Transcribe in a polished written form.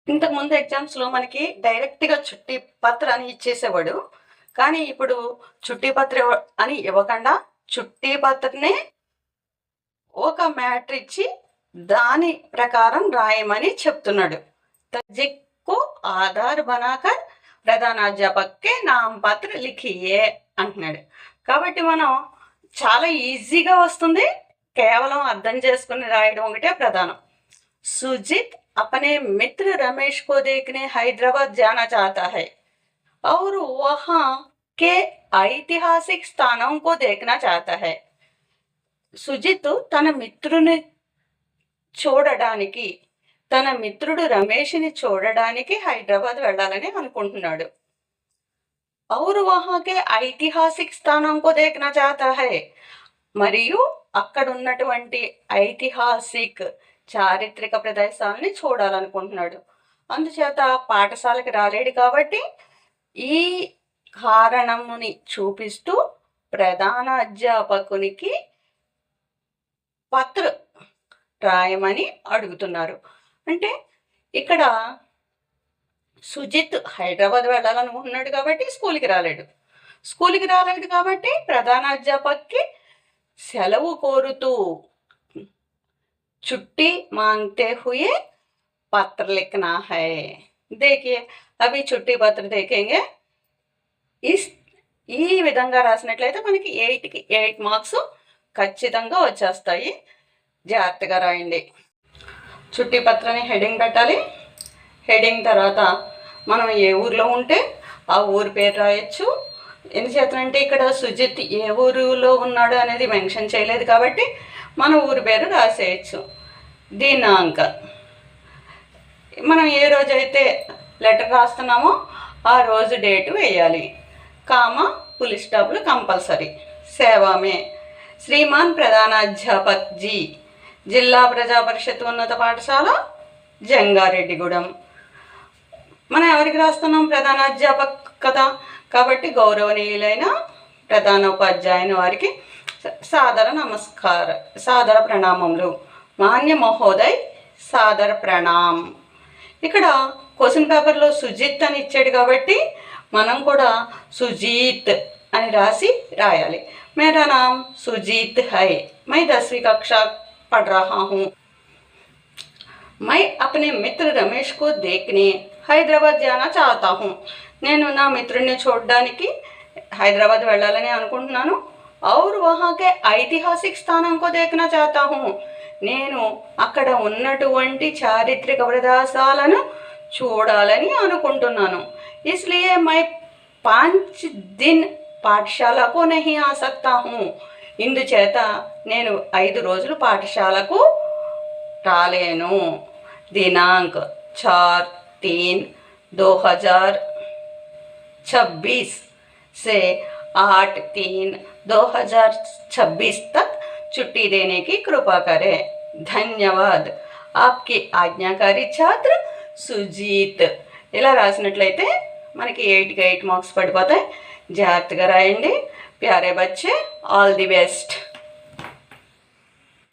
ఇంతకుముందు ఎగ్జామ్స్‌లో మనకి డైరెక్ట్‌గా చుట్టి పత్ర అని ఇచ్చేసేవాడు. కానీ ఇప్పుడు చుట్టి పత్ర అని ఇవ్వకుండా చుట్టి పత్రనే ఒక మ్యాటర్ ఇచ్చి దాని ప్రకారం రాయమని చెప్తున్నాడు. तज्जिक को ఆధార్ బనాకర్ ప్రధానాధ్యాపక్‌కే నామపత్ర లిఖియే అంటున్నాడు. కాబట్టి మనం చాలా ఈజీగా వస్తుంది. కేవలం అర్థం చేసుకొని రాయడం ఒకటే ప్రధానం. सुजीत अपने मित्र रमेश को देखने हैदराबाद जाना चाहता है और वहां के ऐतिहासिक स्थानों को देखना चाहता है. సుజిత్ తన మిత్రుని చూడడానికి తన మిత్రుడు రమేష్ని చూడడానికి హైదరాబాద్ వెళ్ళాలని అనుకుంటున్నాడు. और वहां के ऐतिहासिक स्थानों को देखना चाहता है. మరియు అక్కడ ఉన్నటువంటి ఐతిహాసిక్ చారిత్రక ప్రదేశాలని చూడాలనుకుంటున్నాడు. అందుచేత పాఠశాలకు రాలేడు కాబట్టి ఈ కారణముని చూపిస్తూ ప్రధాన అధ్యాపకునికి పత్ర రాయమని అడుగుతున్నారు. అంటే ఇక్కడ సుజిత్ హైదరాబాద్ వెళ్ళాలనుకుంటున్నాడు కాబట్టి స్కూల్కి రాలేడు కాబట్టి ప్రధాన అధ్యాపక్కి సెలవు కోరుతూ छुट्टी मांगते हुए पत्र लिखना है. देखिए अभी छुट्टी पत्र देखेंगे. ఈ విధంగా రాసినట్లయితే మనకి 8కి 8 మార్క్స్ ఖచ్చితంగా వచ్చేస్తాయి. జాగ్రత్తగా రాయండి. చుట్టి పత్రని హెడింగ్ పెట్టాలి. హెడింగ్ తర్వాత మనం ఏ ఊర్లో ఉంటే ఆ ఊరి పేరు రాయొచ్చు. ఎందుచేతనంటే ఇక్కడ సుజిత్ ఏ ఊరిలో ఉన్నాడు అనేది మెన్షన్ చేయలేదు కాబట్టి మన ఊరి పేరు రాసేయచ్చు. దినాంక మనం ఏ రోజైతే లెటర్ రాస్తున్నామో ఆ రోజు డేటు వేయాలి. కామా ఫుల్ స్టాప్లు కంపల్సరీ. సేవామే శ్రీమాన్ ప్రధానాధ్యాపక్ జీ, జిల్లా ప్రజా పరిషత్ ఉన్నత పాఠశాల జంగారెడ్డిగూడెం. మనం ఎవరికి రాస్తున్నాం? ప్రధానాధ్యాపక్ కదా, కాబట్టి గౌరవనీయులైన ప్రధాన ఉపాధ్యాయుని వారికి సాదర ప్రణామములు. మాన్య మహోదయ్ సాదర ప్రణామ్. ఇక్కడ క్వశ్చన్ పేపర్లో సుజిత్ అని ఇచ్చాడు కాబట్టి మనం కూడా సుజీత్ అని రాయాలి. मेरा नाम सुजीत है, मैं 10वीं कक्षा पढ़ रहा हूँ. मैं अपने मित्र रमेश को देखने हैदराबाद जाना चाहता हूँ. నేను నా మిత్రుడిని చూడడానికి హైదరాబాద్ వెళ్ళాలని అనుకుంటున్నాను. और वहाँ के ऐतिहासिक स्थानों को देखना चाहता हूँ. నేను అక్కడ ఉన్నటువంటి చారిత్రక ప్రదేశాలను చూడాలని అనుకుంటున్నాను. इसलिए मैं 5 दिन పాఠశాలకు नहीं आ सकता हूँ. ఇందుచేత నేను 5 రోజులు పాఠశాలకు రాలేను. दिनांक 4/3/2026 से 8/3/2026 तक छुट्टी देने की कृपा करें. धन्यवाद. आपकी आज्ञाकारी छात्र సుజీత్. ఇలా రాసినట్లయితే మనకి 8కి 8 మార్క్స్ పడిపోతాయి. జాగ్రత్తగా రాయండి. ప్యారే బచ్చే, ఆల్ ది బెస్ట్.